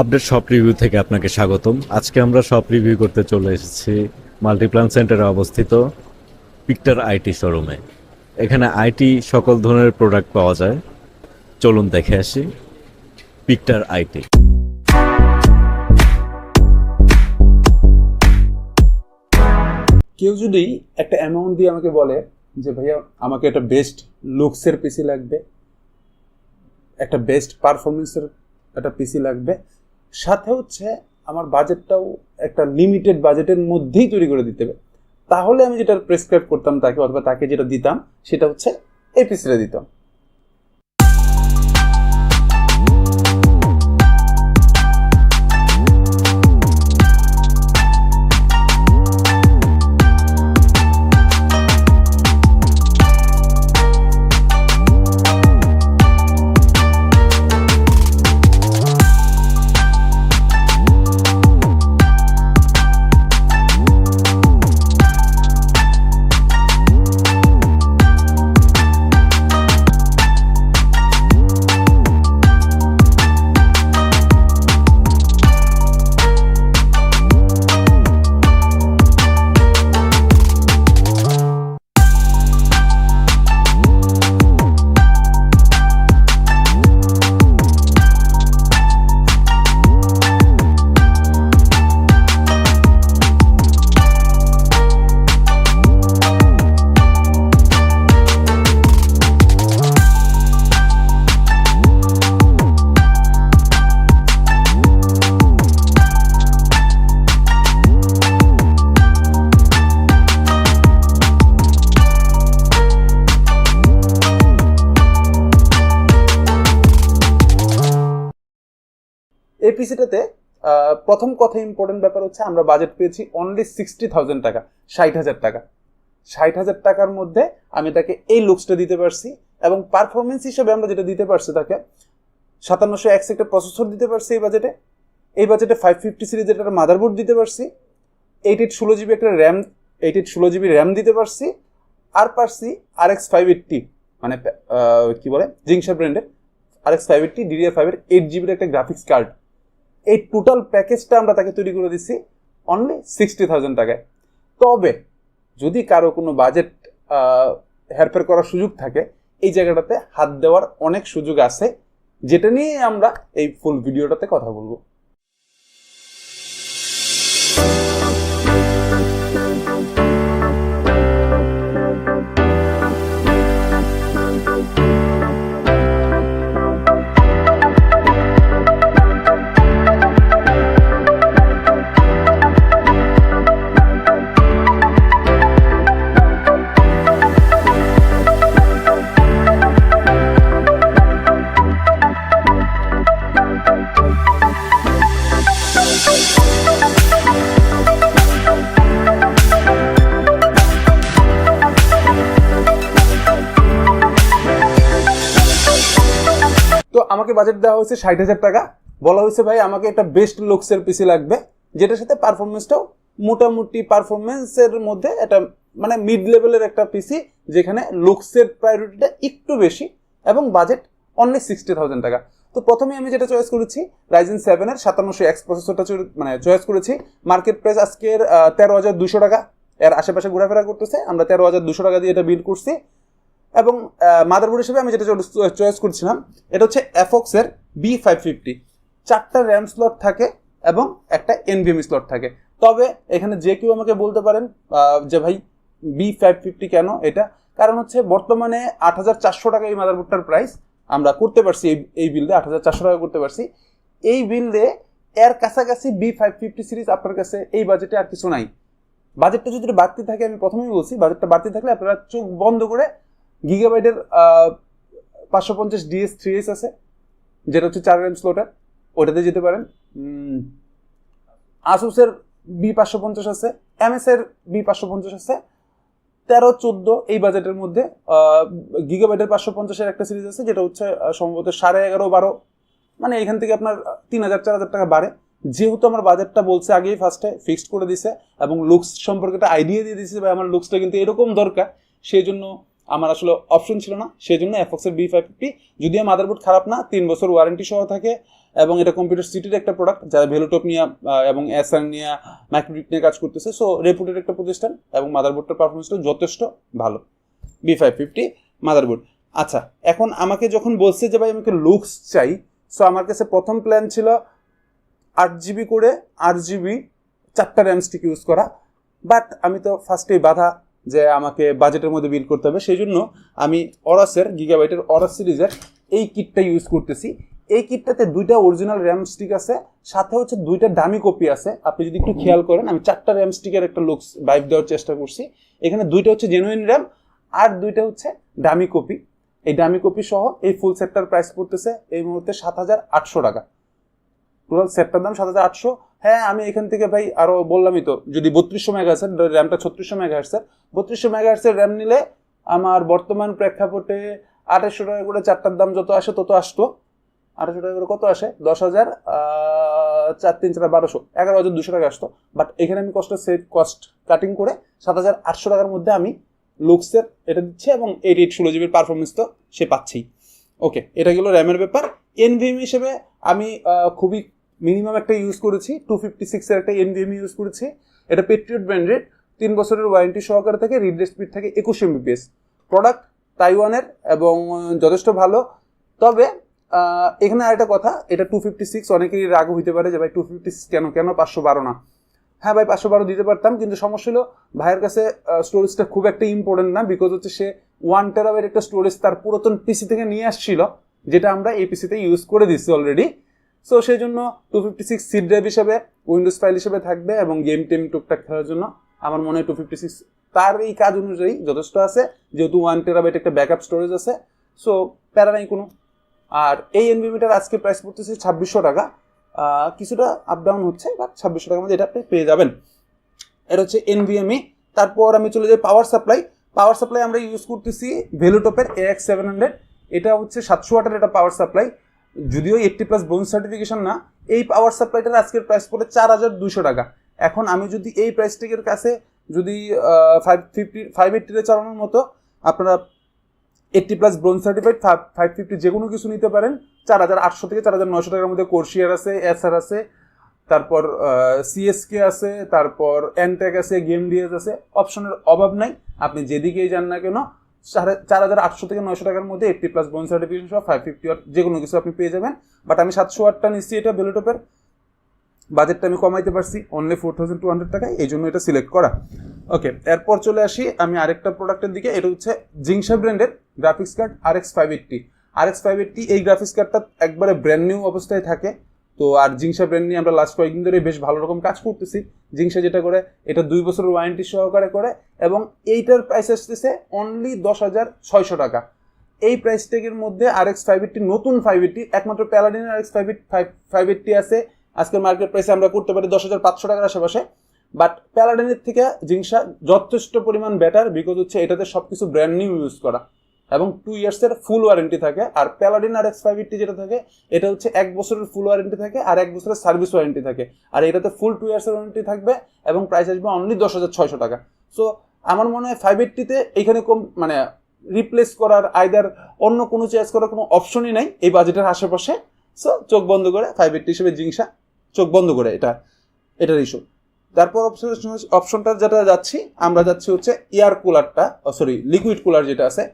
Update shop review থেকে আপনাকে স্বাগতম। আজকে আমরা শপ রিভিউ করতে চলে এসেছি মাল্টিপ্ল্যান সেন্টারে অবস্থিত পিকটার আইটি শোরুমে। এখানে আইটি সকল ধরনের প্রোডাক্ট পাওয়া যায়। চলুন দেখে আসি পিকটার আইটি। কেউ যদি একটা অ্যামাউন্ট দিয়ে আমাকে বলে যে ভাইয়া আমাকে একটা বেস্ট লুকসের পিসি লাগবে, একটা বেস্ট পারফরমেন্সের একটা পিসি লাগবে, সাথে হচ্ছে আমার বাজেটটাও একটা লিমিটেড বাজেটের মধ্যেই তৈরি করে দিতে হবে, তাহলে আমি যেটা প্রেসক্রাইব করতাম তাকে অথবা তাকে যেটা দিতাম সেটা হচ্ছে এই পিসিটা দিতাম। এই পিসিটাতে প্রথম কথা ইম্পর্টেন্ট ব্যাপার হচ্ছে আমরা বাজেট পেয়েছি অনলি 60,000 টাকা, 60,000 টাকা। 60,000 টাকার মধ্যে আমি তাকে এই লুকসটা দিতে পারছি এবং পারফরমেন্স হিসেবে আমরা যেটা দিতে পারছি তাকে 5700X একটা প্রসেসর দিতে পারছি এই বাজেটে 550 সিরিজের একটা মাদারবোর্ড দিতে পারছি, 8816GB একটা র্যাম 8816GB র্যাম দিতে পারছি, আর পারছি RX 580 মানে কি বলে জিংসা ব্র্যান্ডের RX 580 DDR5 এর 8GB একটা গ্রাফিক্স কার্ড। এই টোটাল প্যাকেজটা আমরা তাকে তৈরি করে দিচ্ছি অনলি 60,000 টাকায়। তবে যদি কারো কোনো বাজেট হেরফের করার সুযোগ থাকে, এই জায়গাটাতে হাত দেওয়ার অনেক সুযোগ আছে, যেটা নিয়ে আমরা এই ফুল ভিডিওটাতে কথা বলবো। তো আমাকে বাজেট দেওয়া হয়েছে 60,000 টাকা। বলা হয়েছে ভাই আমাকে একটা বেস্ট লুকসের পিসি লাগবে, যেটার সাথে পারফরমেন্সটাও মোটামুটি পারফরমেন্সের মধ্যে একটা মানে মিড লেভেলের একটা পিসি, যেখানে লুকসের প্রায়োরিটিটা একটু বেশি এবং বাজেট অনলি 60,000 টাকা। তো প্রথমে আমি যেটা চয়েস করেছি Ryzen 7 এর 5700X প্রসেসরটা মানে চয়েস করেছি। মার্কেট প্রাইস আজকের 13,200 টাকা, এর আশেপাশে ঘোরাফেরা করতেছে। আমরা 13,200 টাকা দিয়ে এটা বিল করছি। এবং মাদারবোর্ড হিসেবে আমি যেটা চয়েস করছিলাম এটা হচ্ছে এফক্স এর B550, 4টা র্যাম স্লট থাকে এবং একটা NVMe স্লট থাকে। তবে এখানে যে কেউ আমাকে বলতে পারেন যে ভাই B550 কেন, এটা কারণ হচ্ছে বর্তমানে 8,400 টাকা এই মাদারবোর্ডটার প্রাইস। আমরা করতে পারছি এই বিল্ডে 8,400 টাকা করতে পারছি। এই বিল্ডে এর কাছাকাছি B550 সিরিজ আপনার কাছে এই বাজেটে আর কিছু নাই। বাজেটটা যদি বাড়তি থাকে, আমি প্রথমেই বলছি বাজেটটা বাড়তি থাকলে আপনারা চোখ বন্ধ করে গিগাবাইটের 550 DS3S আছে, যেটা হচ্ছে 4 র্যাম স্লটের, ওটাতে যেতে পারেন। আসুসের B550 আছে, MS এর B550 আছে, 13-14 এই বাজেটের মধ্যে গিগাবাইটের 550-এর একটা সিরিজ আছে, যেটা হচ্ছে সম্ভবত 11.5-12, মানে এখান থেকে আপনার 3,000-4,000 টাকা বাড়ে। যেহেতু আমার বাজেটটা বলছে আগেই ফার্স্টে ফিক্সড করে দিছে এবং লুকস সম্পর্কে একটা আইডিয়া দিয়ে দিয়েছে ভাই আমার লুকসটা কিন্তু এরকম দরকার, সেই জন্য আমার আসলে অপশন ছিল না, সেই জন্য এফক্সের B550। যদিও মাদারবোর্ড খারাপ না, 3 বছর ওয়ারেন্টি সহ থাকে, এবং এটা কম্পিউটার সিটির একটা প্রোডাক্ট যারা ভেলোটপ নিয়ে এবং এসআর নিয়ে মাইক্রোটিক নিয়ে কাজ করতেছে। সো রেপুটেড একটা প্রতিষ্ঠান এবং মাদারবোর্ডটার পারফরমেন্সটা যথেষ্ট ভালো। B550 motherboard. আচ্ছা, এখন আমাকে যখন বলছে যে ভাই আমাকে লুকস চাই, সো আমার কাছে প্রথম প্ল্যান ছিল 8GB করে 8GB 4টা র্যাম স্টিক ইউজ করা, বাট আমি তো ফার্স্টেই বাধা যে আমাকে বাজেটের মধ্যে বিল্ড করতে হবে, সেই জন্য আমি অরাসের গিগাবাইটের অরাস সিরিজের এই কিটটা ইউজ করতেছি। এই কিটটাতে 2টা অরিজিনাল র্যাম স্টিক আছে, সাথে হচ্ছে 2টা ডামি কপি আছে। আপনি যদি একটু খেয়াল করেন, আমি 4টা র্যাম স্টিকের একটা লুকস ভাইব দেওয়ার চেষ্টা করছি। এখানে 2টা হচ্ছে জেনুইন র্যাম আর 2টা হচ্ছে ডামি কপি। এই ডামি কপি সহ এই ফুল সেটটার প্রাইস পড়তেছে এই মুহূর্তে 7,800 টাকা। টোটাল সেটটার দাম 7,800। হ্যাঁ, আমি এখান থেকে ভাই আরো বললামই তো, যদি 3200 মেগাহার্টজের র্যামটা 3600 মেগাহার্টজের 3200 মেগাহার্টজের র্যাম নিলে আমার বর্তমান প্রেক্ষাপটে 2800 টাকা করে 4টার দাম যত আসে তত আসতো। 2800 টাকা করে কত আসে? 10,000, 4 3 4 1200, 11,200 টাকা আসতো। বাট এখানে আমি কস্ট কাটিং করে 7,800 টাকার মধ্যে আমি লুকসের এটা দিচ্ছি এবং 8/16 GB পারফরমেন্স তো সে পাচ্ছেই। ওকে, এটা গেল র্যামের ব্যাপার। এনভিএমই হিসেবে আমি খুবই মিনিমাম একটা ইউজ করেছি, 256 এর একটা এনভিএমই ইউজ করেছি। এটা পেট্রিয়ট ব্র্যান্ডেড, 3 বছরের ওয়ারেন্টি সহকারে থাকে, রিড স্পিড থাকে 21 Mbps। প্রোডাক্ট তাইওয়ানের এবং যথেষ্ট ভালো। তবে এখানে আরেকটা কথা, এটা 256, অনেকেরই রাগ হইতে পারে যে ভাই 256 কেন 512 না? হ্যাঁ ভাই, 512 দিতে পারতাম, কিন্তু সমস্যা হলো ভাইয়ের কাছে স্টোরেজটা খুব একটা ইম্পর্টেন্ট না, বিকজ হচ্ছে সে 1 টেরাবাইট একটা স্টোরেজ তার পুরাতন পিসি থেকে নিয়ে আসছিল, যেটা আমরা এই পিসিতে ইউজ করে দিচ্ছি অলরেডি। সো সেই জন্য 256 সি ড্রাইভ হিসেবে, উইন্ডোজ ফাইল হিসেবে থাকবে এবং গেম টেম টুকটাক খেলার জন্য আমার মনে হয় 256 তার এই কাজ অনুযায়ী যথেষ্ট আছে, যেহেতু 1 টেরাবাইট একটা ব্যাকআপ স্টোরেজ আছে। সো প্যারা নাই কোনো। আর এই এনভিএমিটার আজকে প্রাইস পড়তেছে 2600 টাকা, কিছুটা আপ ডাউন হচ্ছে, বাট 2600 টাকার মধ্যে এটা আপনি পেয়ে যাবেন। এটা হচ্ছে এনভিএমই। তারপর আমি চলে যাই পাওয়ার সাপ্লাই। পাওয়ার সাপ্লাই আমরা ইউজ করতেছি ভেলোটপের AX700। এটা হচ্ছে 700 ওয়াটের একটা পাওয়ার সাপ্লাই, যদিও 80+ ব্রোঞ্জ সার্টিফিকেশন না। এই পাওয়ার সাপ্লাইটার আজকের প্রাইস পড়ে 4200 টাকা। এখন আমি যদি এই প্রাইস টেকের কাছে যদি 580 চালানোর মতো আপনারা 80+ ব্রোঞ্জ সার্টিফাইড 550 যে কোনো কিছু নিতে পারেন। 4800 থেকে 4900 টাকার মধ্যে কোর্সিয়ার আছে, এসআর আছে, তারপর সিএসকে আছে, তারপর এনটেক আছে, গেম ডিএস আছে। অপশনের অভাব নাই, আপনি যেদিকেই যান না কেন 4800 থেকে 900 টাকার মধ্যে 80+ ব্রোঞ্জ সার্টিফিকেশন সহ 550 ওয়াট যে কোনো কিছু আপনি পেয়ে যাবেন। বাট আমি 700 ওয়াটটা নিচ্ছি, এটা ভেলোটপের। বাজেটটা আমি কমাইতে পারছি অনলি 4200 টাকায়, এই জন্য এটা সিলেক্ট করা। ওকে, এরপর চলে আসি আমি আরেকটা প্রোডাক্টের দিকে। এটা হচ্ছে জিংসা ব্র্যান্ডের গ্রাফিক্স কার্ড RX580। এই গ্রাফিক্স কার্ডটা একবারে ব্র্যান্ড নিউ অবস্থায় থাকে। তো আর জিংসা ব্র্যান্ড নিয়ে আমরা লাস্ট কয়েকদিন ধরে বেশ ভালো রকম কাজ করতেছি। জিংসা যেটা করে, এটা 2 বছরের ওয়ারেন্টি সহকারে করে এবং এইটার প্রাইস আসতেছে অনলি 10,600 টাকা। এই প্রাইস ট্যাগের মধ্যে RX580 নতুন 580, একমাত্র প্যালাডিনের RX580 আছে। আজকের মার্কেট প্রাইসে আমরা করতে পারি 10,500 টাকার আশেপাশে। বাট প্যালাডিনের থেকে জিংসা যথেষ্ট পরিমাণ বেটার, বিকজ হচ্ছে এটাতে সবকিছু ব্র্যান্ড নিউ ইউজ করা এবং 2 ইয়ার্সের ফুল ওয়ারেন্টি থাকে। আর প্যালাডিন RX580 যেটা থাকে, এটা হচ্ছে 1 বছরের ফুল ওয়ারেন্টি থাকে আর 1 বছরের সার্ভিস ওয়ারেন্টি থাকে। আর এটাতে ফুল 2 ইয়ার্সের ওয়ারেন্টি থাকবে এবং প্রাইস আসবে অনলি 10,600 টাকা। সো আমার মনে হয় 580তে এখানে কম মানে রিপ্লেস করার আইদার অন্য কোনো চয়েস করার কোনো অপশনই নাই এই বাজেটের আশেপাশে। সো চোখ বন্ধ করে 580 হিসেবে জিংসা, চোখ বন্ধ করে এটার ইস্যু। তারপর অপশনটা যেটা আমরা যাচ্ছি হচ্ছে এয়ার কুলারটা, লিকুইড কুলার যেটা আছে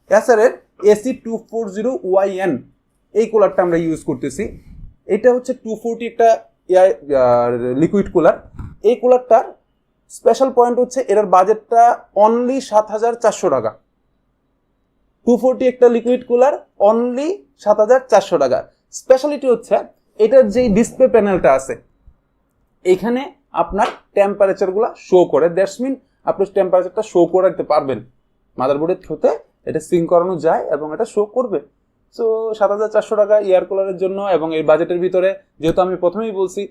এসারের AC240YN। এই কুলারটা আমরা ইউজ করতেছি। এটা হচ্ছে 240 একটা লিকুইড কুলার। এই কুলারটার স্পেশাল পয়েন্ট হচ্ছে এটার বাজেটটা অনলি 7,400 টাকা। 240 একটা লিকুইড কুলার অনলি 7,400 টাকা। স্পেশালিটি হচ্ছে এটার যেই ডিসপ্লে প্যানেলটা আছে, এখানে আপনার টেম্পারেচারগুলো শো করে। দ্যাটস মিন আপনি টেম্পারেচারটা শো করে রাখতে পারবেন। মাদারবোর্ডের থ্রুতে এটা সিঙ্ক করানো যায় এবং এটা শো করবে। সো 7,400 টাকা এয়ার কুলারের জন্য এবং এই বাজেটের ভিতরে, যেহেতু আমি প্রথমেই বলছি,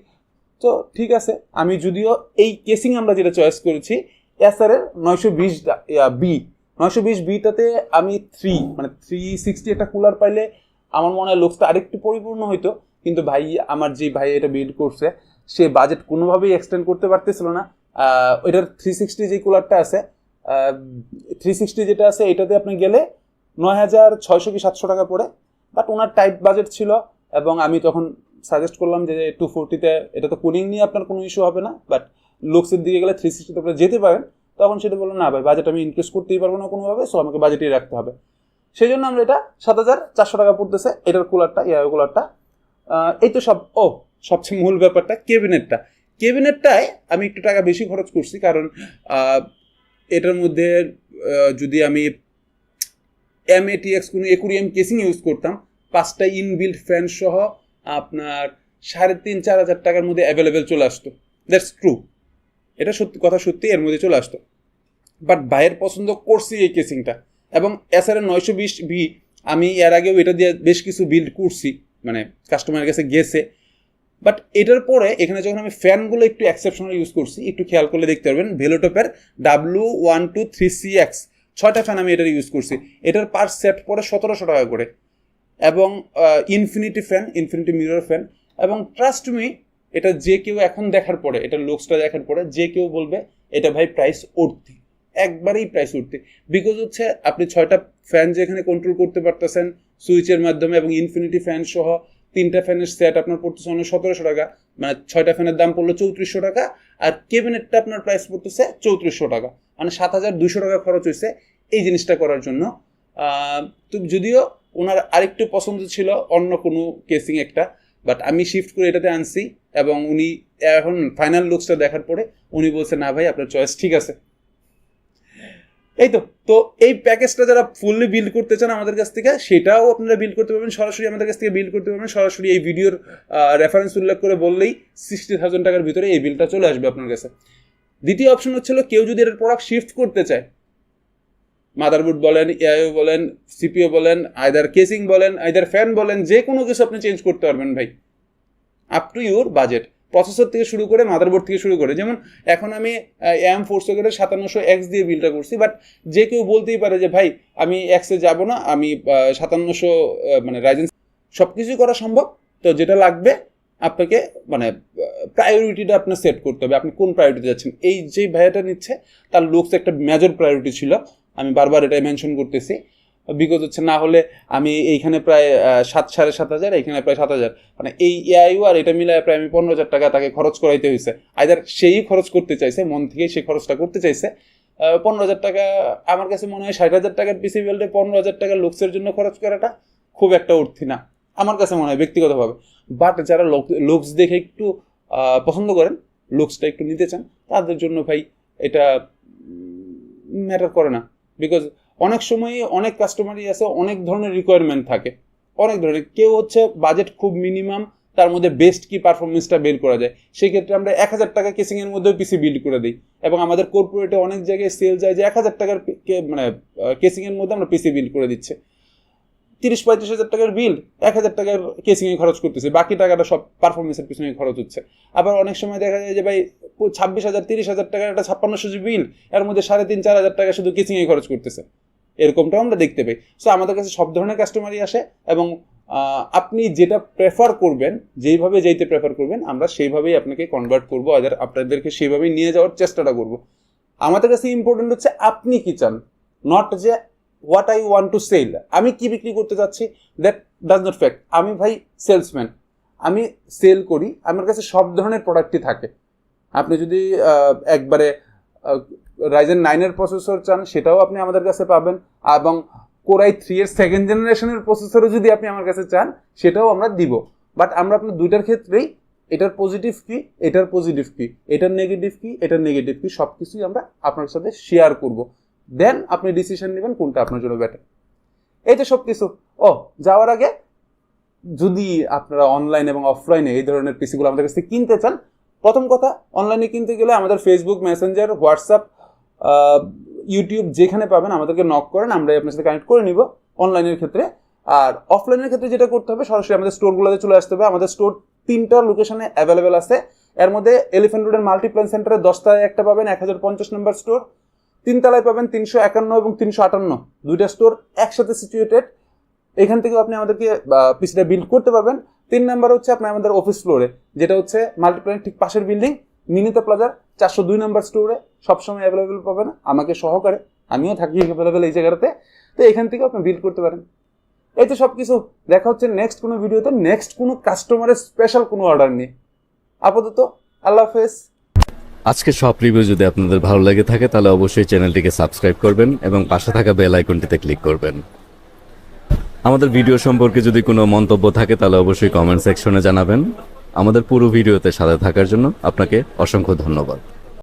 তো ঠিক আছে। আমি যদিও এই কেসিং আমরা যেটা চয়েস করেছি এসারের 920Bটাতে আমি 360 একটা কুলার পাইলে আমার মনে হয় লুকসটা আরেকটু পরিপূর্ণ হইতো, কিন্তু আমার যে ভাই এটা বিল্ড করছে সে বাজেট কোনোভাবেই এক্সটেন্ড করতে পারতেছিল না। এটার 360 যে কুলারটা আছে, 360 যেটা আছে, এটাতে আপনি গেলে 9,600 কি 700 টাকা পড়ে। বাট ওনার টাইট বাজেট ছিল এবং আমি তখন সাজেস্ট করলাম যে 240-তে এটা তো কুলিং নিয়ে আপনার কোনো ইস্যু হবে না, বাট লুকসের দিকে গেলে 360-তে আপনারা যেতে পারেন। তখন সেটা বললো না ভাই বাজেট আমি ইনক্রিজ করতেই পারবো না কোনোভাবে, সো আমাকে বাজেটেই রাখতে হবে। সেই জন্য আমরা এটা 7,400 টাকা পড়তেছে এটার কুলারটা, এয়ার কুলারটা। এই তো সব। সবচেয়ে মূল ব্যাপারটা কেবিনেটটায় আমি একটু টাকা বেশি খরচ করছি, কারণ এটার মধ্যে যদি আমি MATX কোনো একুরিয়াম কেসিং ইউজ করতাম, 5টা ইনবিল্ট ফ্যান সহ আপনার 3,500-4,000 টাকার মধ্যে অ্যাভেলেবেল চলে আসতো। দ্যাটস ট্রু, এটা সত্যি কথা, সত্যি এর মধ্যে চলে আসতো। বাট ভাইয়ের পছন্দ করছি এই কেসিংটা, এবং SRM 920V আমি এর আগেও এটা দিয়ে বেশ কিছু বিল্ড করছি, মানে কাস্টমারের কাছে গেছে। বাট এটার পরে এখানে যখন আমি ফ্যানগুলো একটু এক্সেপশনাল ইউজ করছি, একটু খেয়াল করলে দেখতে পারবেন ভেলোটপের W123CX 6টা ফ্যান আমি এটার ইউজ করছি। এটার পার সেট পড়ে 1,700 টাকা করে, এবং ইনফিনিটি মিরর ফ্যান। এবং ট্রাস্ট মি, এটা যে কেউ এখন দেখার পরে, এটার লুকসটা দেখার পরে যে কেউ বলবে এটা ভাই প্রাইস উঠতি, একবারেই প্রাইস উঠতি। বিকজ হচ্ছে আপনি 6টা ফ্যান যেখানে কন্ট্রোল করতে পারতেছেন সুইচের মাধ্যমে, এবং ইনফিনিটি ফ্যান সহ 3টা ফ্যানের সেট আপনার পড়তেছে 1,700 টাকা, মানে 6টা ফ্যানের দাম পড়লো 3,400 টাকা, আর কেবিনেটটা আপনার প্রাইস পড়তেছে 3,400 টাকা, মানে 7,200 টাকা খরচ হয়েছে এই জিনিসটা করার জন্য। তো যদিও ওনার আরেকটু পছন্দ ছিল অন্য কোনো কেসিং একটা, বাট আমি শিফট করে এটাতে আনছি, এবং উনি এখন ফাইনাল লুকসটা দেখার পরে উনি বলছে না ভাই আপনার চয়েস ঠিক আছে। এই তো এই প্যাকেজটা যারা ফুললি বিল্ড করতে চান আমাদের কাছ থেকে, সেটাও আপনারা বিল্ড করতে পারবেন, সরাসরি আমাদের কাছ থেকে বিল্ড করতে পারবেন। সরাসরি এই ভিডিওর রেফারেন্স উল্লেখ করে বললেই 60,000 টাকার ভিতরে এই বিলটা চলে আসবে আপনার কাছে। দ্বিতীয় অপশন হচ্ছিল কেউ যদি এর প্রোডাক্ট শিফট করতে চায়, মাদারবোর্ড বলেন, এআইও বলেন, সিপিও বলেন, আইদার কেসিং বলেন, আইদার ফ্যান বলেন, যে কোনো কিছু আপনি চেঞ্জ করতে পারবেন ভাই, up to your budget. Processor থেকে শুরু করে মাদারবোর্ড থেকে শুরু করে, যেমন এখন আমি AM400 5700X দিয়ে বিলটা করছি, বাট যে কেউ বলতেই পারে যে ভাই আমি এক্সে যাব না, আমি 5700 মানে রাইজেন, সব কিছুই করা সম্ভব। তো যেটা লাগবে আপনাকে মানে প্রায়োরিটিটা আপনার সেট করতে হবে, আপনি কোন প্রায়োরিটি যাচ্ছেন। এই যে ভাইয়াটা নিচ্ছে তার লুকস একটা মেজর প্রায়োরিটি ছিল, আমি বারবার এটাই মেনশন করতেছি। বিকজ হচ্ছে না হলে আমি এইখানে প্রায় 7,500 এইখানে প্রায় 7,000, মানে এই এআইও আর এটা মিলায় প্রায় আমি 15,000 টাকা তাকে খরচ করাইতে হয়েছে। আইদার সেই খরচ করতে চাইছে, মন থেকেই সে খরচটা করতে চাইছে। 15,000 টাকা আমার কাছে মনে হয় 60,000 টাকার পিসি বিল্ডে 15,000 টাকা লুকসের জন্য খরচ করাটা খুব একটা উঠতি না আমার কাছে মনে হয় ব্যক্তিগতভাবে। বাট যারা লুকস দেখে একটু পছন্দ করেন, লুকসটা একটু নিতে চান, তাদের জন্য ভাই এটা ম্যাটার করে না। বিকজ অনেক সময় অনেক কাস্টমারই আছে, অনেক ধরনের রিকোয়ারমেন্ট থাকে, অনেক ধরনের। কেউ হচ্ছে বাজেট খুব মিনিমাম, তার মধ্যে বেস্ট কি পারফরমেন্সটা বের করা যায়, সেক্ষেত্রে আমরা 1,000 টাকা কেসিংয়ের মধ্যেও পিসি বিল্ড করে দিই। এবং আমাদের কর্পোরেটে অনেক জায়গায় সেল যায় যে 1,000 টাকার মানে কেসিংয়ের মধ্যে আমরা পিসি বিল্ড করে দিচ্ছে। 30-35,000 টাকার বিল 1,000 টাকার কেসিংয়ে খরচ করতেছে, বাকি টাকাটা সব পারফরমেন্সের পিছনে খরচ হচ্ছে। আবার অনেক সময় দেখা যায় যে ভাই 26,000-30,000 টাকার একটা 5600 বিল, এর মধ্যে 3,500-4,000 টাকা শুধু কেসিংয়ে খরচ করতেছে, এরকমটাও আমরা দেখতে পাই। সো আমাদের কাছে সব ধরনের কাস্টমারই আসে, এবং আপনি যেটা প্রেফার করবেন, যেইভাবে যেতে প্রেফার করবেন, আমরা সেইভাবেই আপনাকে কনভার্ট করবো, আপনাদেরকে সেইভাবেই নিয়ে যাওয়ার চেষ্টাটা করব। আমাদের কাছে ইম্পর্টেন্ট হচ্ছে আপনি কি চান, নট যে what I want to sell, আমি কি বিক্রি করতে চাচ্ছি, দ্যাট ডাজ নট ফ্যাক্ট। আমি ভাই সেলসম্যান, আমি সেল করি, আমার কাছে সব ধরনের প্রোডাক্টই থাকে। আপনি যদি একবারে রাইজেন 9-এর প্রসেসর চান, সেটাও আপনি আমাদের কাছে পাবেন, এবং কোরাই 3-এর 2nd জেনারেশনের প্রসেসরও যদি আপনি আমার কাছে চান, সেটাও আমরা দিব। বাট আমরা আপনার দুইটার ক্ষেত্রেই এটার পজিটিভ কি, এটার পজিটিভ কি, এটার নেগেটিভ কি, এটার নেগেটিভ কি, সব কিছুই আমরা আপনার সাথে শেয়ার করব। দেন আপনি ডিসিশন নেবেন কোনটা আপনার জন্য বেটার। এই তো সব কিছু। যাওয়ার আগে যদি আপনারা অনলাইন এবং অফলাইনে এই ধরনের পিসিগুলো আমাদের কাছ থেকে কিনতে চান, প্রথম কথা, অনলাইনে কিনতে গেলে আমাদের ফেসবুক, মেসেঞ্জার, হোয়াটসঅ্যাপ, ইউটিউব যেখানে পাবেন আমাদেরকে নক করেন, আমরাই আপনার সাথে কানেক্ট করে নিব অনলাইনের ক্ষেত্রে। আর অফলাইনের ক্ষেত্রে যেটা করতে হবে, সরাসরি আমাদের স্টোরগুলোতে চলে আসতে হবে। আমাদের স্টোর 3টা লোকেশনে অ্যাভেলেবেল আছে। এর মধ্যে এলিফ্যান্ট রোডের মাল্টিপ্ল্যান সেন্টারে 10 তলায় একটা পাবেন, 1050 নম্বর স্টোর। 3 তলায় পাবেন 351 এবং 358, দুইটা স্টোর একসাথে সিচুয়েটেড। এখান থেকেও আপনি আমাদেরকে পিসিটা বিল্ড করতে পারবেন। 3 নাম্বার হচ্ছে আপনি আমাদের অফিস ফ্লোরে, যেটা হচ্ছে মাল্টিপ্ল্যানের ঠিক পাশের বিল্ডিং, মিনিতা প্লাজার 402 নাম্বার স্টোরে সবসময় অ্যাভেলেবেল পাবেন আমাকে সহকারে, আমিও থাকি অ্যাভেলেবেল এই জায়গাটাতে। তো এখান থেকেও আপনি বিল্ড করতে পারেন। এই তো সবকিছু। দেখা হচ্ছে নেক্সট কোনো ভিডিওতে, নেক্সট কোনো কাস্টমারের স্পেশাল কোনো অর্ডার নিয়ে। আপাতত আল্লাহ হাফেজ। আজকে সব রিভিউ যদি আপনাদের ভালো লেগে থাকে তাহলে অবশ্যই চ্যানেলটিকে সাবস্ক্রাইব করবেন এবং পাশে থাকা বেল আইকনটিতে ক্লিক করবেন। আমাদের ভিডিও সম্পর্কে যদি কোনো মন্তব্য থাকে তাহলে অবশ্যই কমেন্ট সেকশনে জানাবেন। আমাদের পুরো ভিডিওতে সাথে থাকার জন্য আপনাকে অসংখ্য ধন্যবাদ।